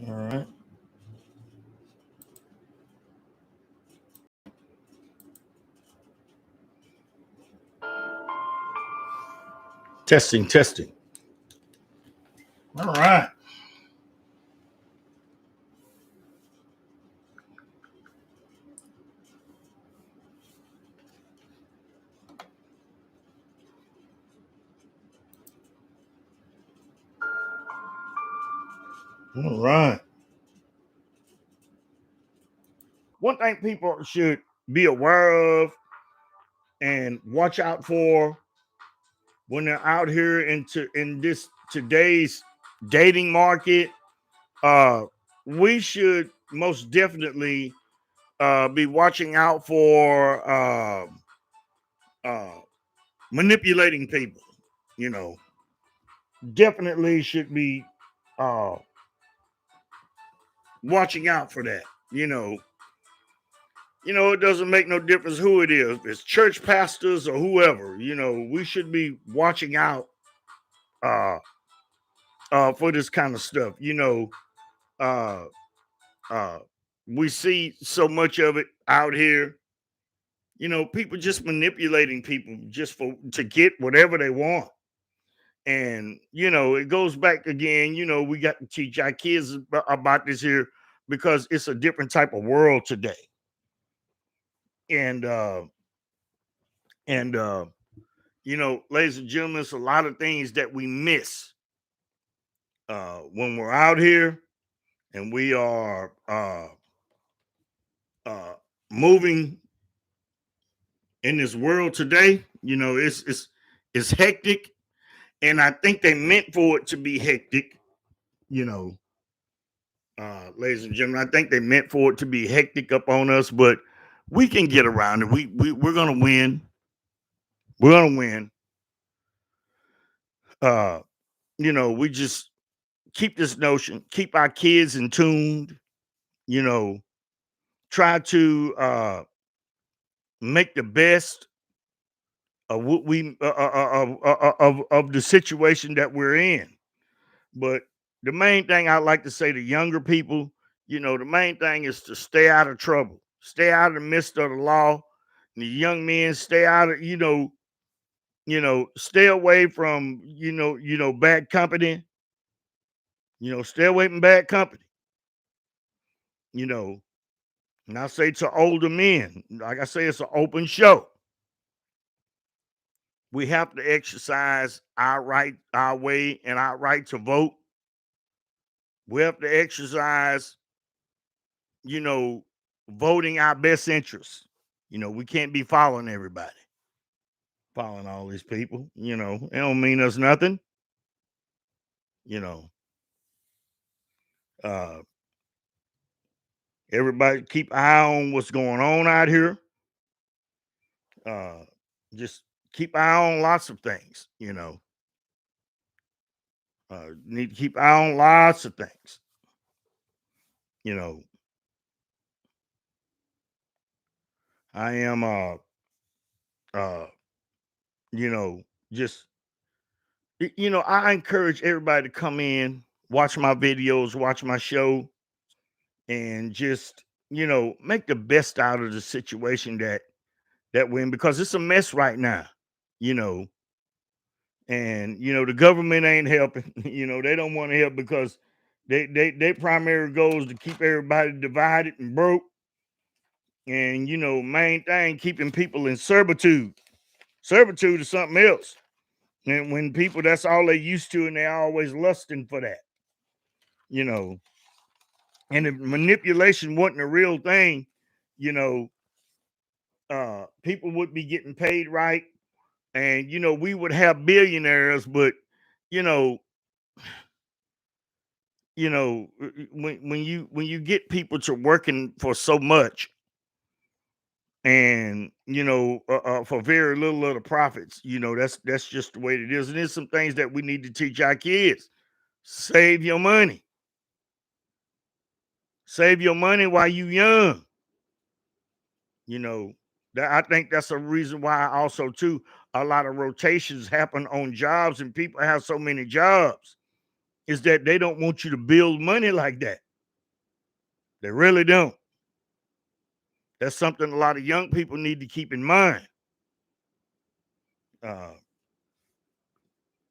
All right. Testing, testing. All right. All right. One thing people should be aware of and watch out for when they're out here in this today's dating market, uh, we should most definitely be watching out for uh, manipulating people. You know, definitely should be uh, watching out for that. It doesn't make no difference who it is. If it's church pastors or whoever. We should be watching out uh, for this kind of stuff. Uh, uh, we see so much of it out here. People just manipulating people just for to get whatever they want. And it goes back again. We got to teach our kids about this here because it's a different type of world today. And and ladies and gentlemen, it's a lot of things that we miss when we're out here and we are uh, moving in this world today. It's hectic, and I think they meant for it to be hectic. You know, ladies and gentlemen, I think they meant for it to be hectic up on us, but we can get around it. We're gonna win. We're gonna win. Uh, we just keep this notion, keep our kids in tuned. You know, try to make the best of what we of the situation that we're in. But the main thing I like to say to younger people, the main thing is to stay out of trouble, stay out of the midst of the law. And the young men stay out of, stay away from, bad company. Stay away from bad company. You know, and I say to older men, like I say, it's an open show. We have to exercise our right, our way, and our right to vote. We have to exercise, you know, voting our best interests. We can't be following everybody, following all these people. It don't mean us nothing. You know, uh, everybody keep an eye on what's going on out here. Uh, just keep an eye on lots of things. Need to keep an eye on lots of things. You know, I am uh you know just I encourage everybody to come in, watch my videos, watch my show, and just make the best out of the situation that we're in, because it's a mess right now. you know and the government ain't helping. They don't want to help because their primary goal is to keep everybody divided and broke, and main thing, keeping people in servitude. Servitude is something else. And when people, that's all they used to, and they always lusting for that, you know. And if manipulation wasn't a real thing, you know, people would be getting paid right, and we would have billionaires. But you know, when you get people to working for so much, and for very little of the profits, that's just the way it is. And there's some things that we need to teach our kids. Save your money. Save your money while you young. You know, I think that's a reason why also too a lot of rotations happen on jobs and people have so many jobs is that they don't want you to build money like that. They really don't. That's something a lot of young people need to keep in mind. Uh,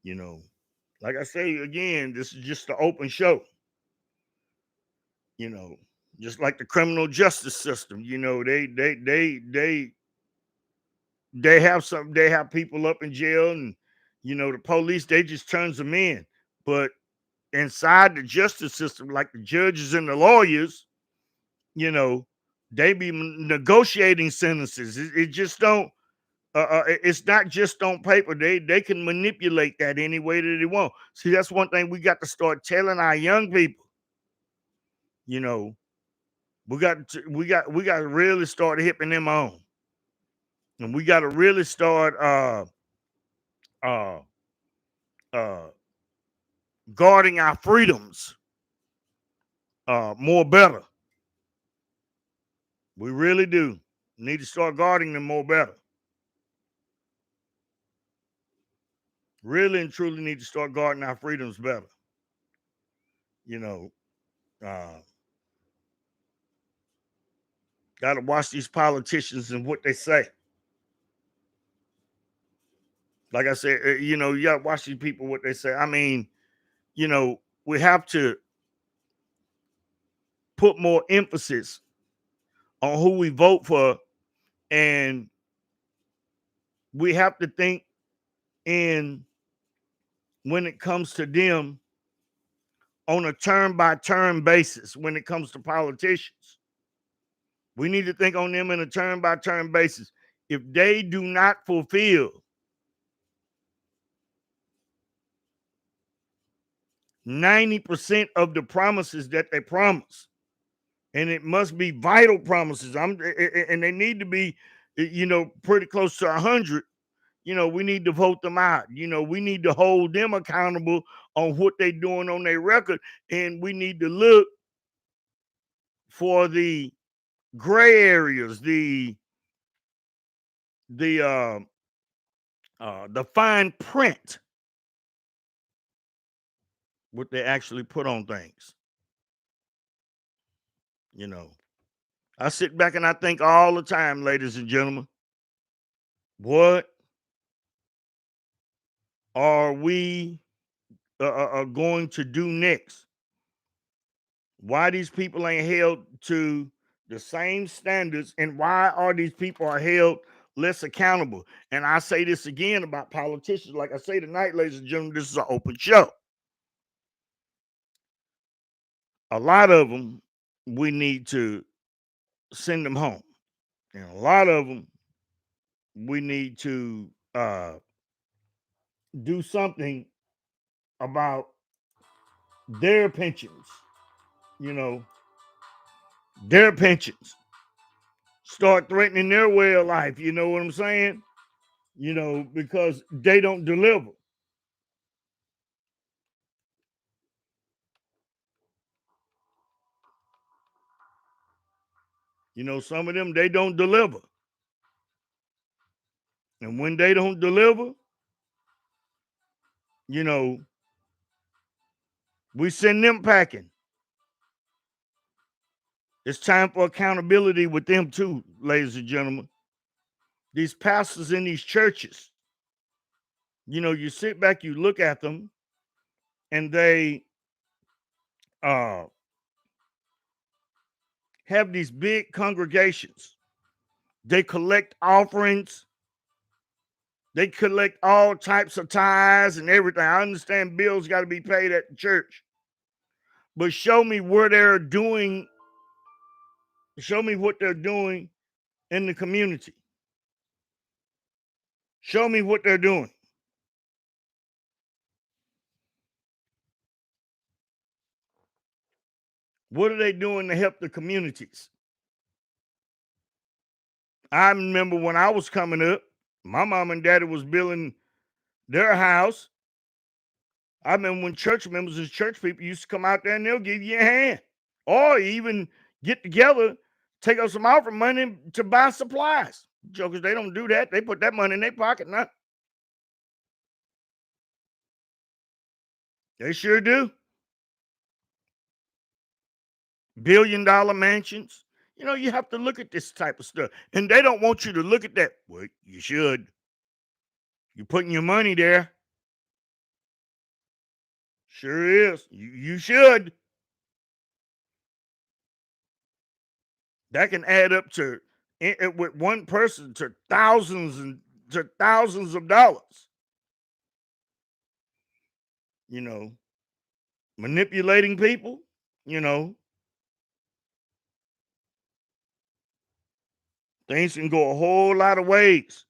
you know, like I say again, this is just the open show. You know, just like the criminal justice system. You know, they have people up in jail, and the police they just turns them in. But inside the justice system, like the judges and the lawyers, you know, they be negotiating sentences. It just don't. It's not just on paper. They can manipulate that any way that they want. See, that's one thing we got to start telling our young people. You know, we got to really start hipping them on, and we got to really start uh uh guarding our freedoms more better. We really do need to start guarding them more better. Really and truly need to start guarding our freedoms better. You know, uh, got to watch these politicians and what they say. Like I said, you got to watch these people what they say. I mean, we have to put more emphasis on who we vote for, and we have to think in when it comes to them on a turn by turn basis. When it comes to politicians, we need to think on them in a turn by turn basis. If they do not fulfill 90% of the promises that they promise, and it must be vital promises. And they need to be, pretty close to 100. We need to vote them out. We need to hold them accountable on what they're doing on their record, and we need to look for the gray areas, the the fine print, what they actually put on things. You know, I sit back and I think all the time, ladies and gentlemen, what are we going to do next? Why these people ain't held to the same standards, and why are these people are held less accountable? And I say this again about politicians. Like I say tonight, ladies and gentlemen, this is an open show. A lot of them, we need to send them home, and a lot of them, we need to do something about their pensions. You know, their pensions. Start threatening their way of life. You know what I'm saying? Because they don't deliver. Some of them, they don't deliver. And when they don't deliver, you know, we send them packing. It's time for accountability with them too, ladies and gentlemen. These pastors in these churches, you sit back, you look at them, and they uh have these big congregations. They collect offerings. They collect all types of tithes and everything. I understand bills got to be paid at the church. But show me where they're doing, show me what they're doing in the community. Show me what they're doing. What are they doing to help the communities? I remember when I was coming up, my mom and daddy was building their house. I remember when church members and church people used to come out there and they'll give you a hand, or even get together, take up some offering money to buy supplies. Jokers, they don't do that. They put that money in their pocket now. They sure do. $1 billion mansions. You know, you have to look at this type of stuff. And they don't want you to look at that. Well, you should. You're putting your money there. Sure is. You should. That can add up to, with one person, to thousands of dollars. You know, manipulating people, you know, things can go a whole lot of ways.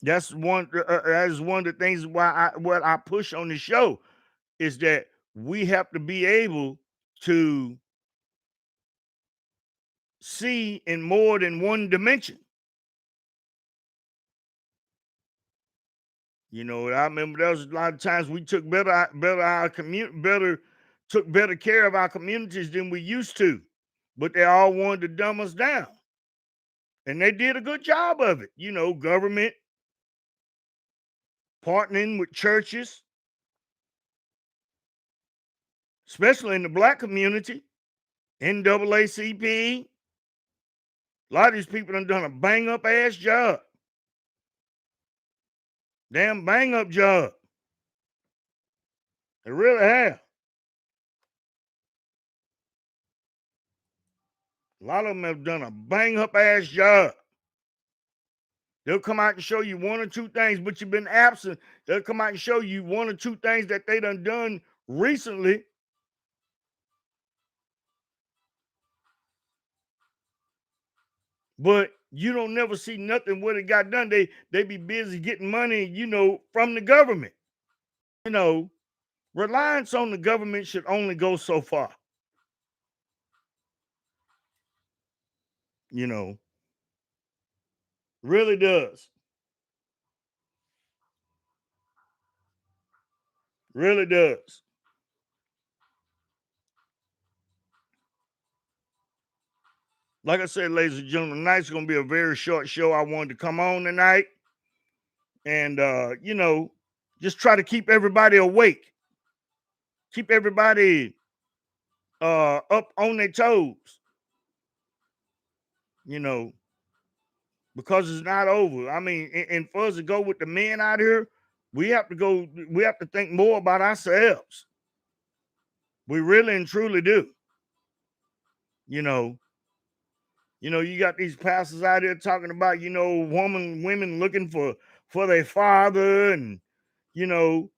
That is one of the things why what I push on the show is that we have to be able to see in more than one dimension. You know, I remember there was a lot of times we took better care of our communities than we used to, but they all wanted to dumb us down, and they did a good job of it. You know, government partnering with churches, especially in the black community, NAACP. A lot of these people done a bang up ass job. Damn bang up job. They really have. A lot of them have done a bang up ass job. They'll come out and show you one or two things, but you've been absent. They'll come out and show you one or two things that they done recently. But you don't never see nothing what it got done. They be busy getting money, you know, from the government. You know, reliance on the government should only go so far. You know, really does. Really does. Like I said, ladies and gentlemen, tonight's gonna be a very short show. I wanted to come on tonight and you know, just try to keep everybody awake, keep everybody up on their toes, you know, because it's not over. I mean, and for us to go with the men out here, we have to think more about ourselves. We really and truly do. You know, you got these pastors out here talking about, you know, women looking for their father, and you know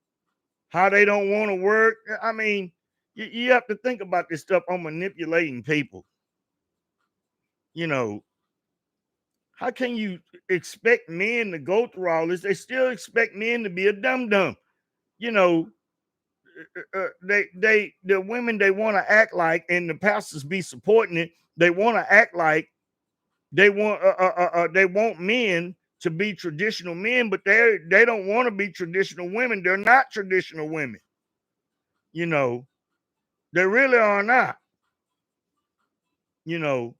how they don't want to work. I mean, you have to think about this stuff on manipulating people. You know, how can you expect men to go through all this? They still expect men to be a dum-dum. You know, the women, they want to act like, and the pastors be supporting it. They want to act like they want men to be traditional men, but they don't want to be traditional women. They're not traditional women. You know, they really are not. You know,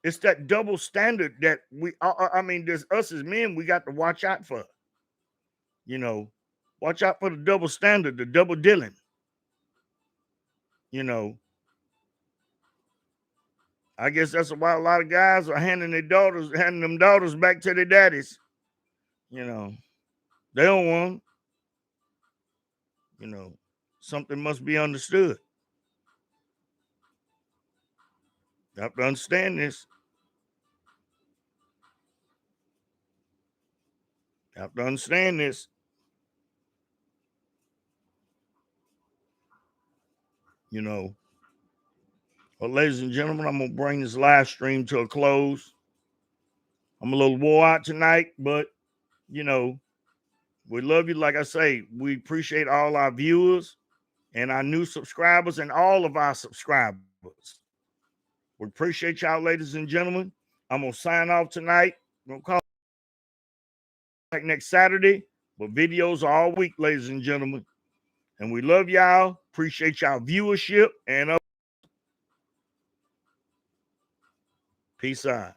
it's that double standard that I mean, there's us as men, we got to watch out for. You know, watch out for the double standard, the double dealing. You know, I guess that's why a lot of guys are handing them daughters back to their daddies. You know, they don't want them. You know, something must be understood. You have to understand this. You have to understand this. You know, well, ladies and gentlemen, I'm gonna bring this live stream to a close. I'm a little wore out tonight, but you know, we love you. Like I say, we appreciate all our viewers and our new subscribers and all of our subscribers. We appreciate y'all, ladies and gentlemen. I'm gonna sign off tonight. I'm gonna call back next Saturday, but videos are all week, ladies and gentlemen. And we love y'all. Appreciate y'all viewership, and peace out.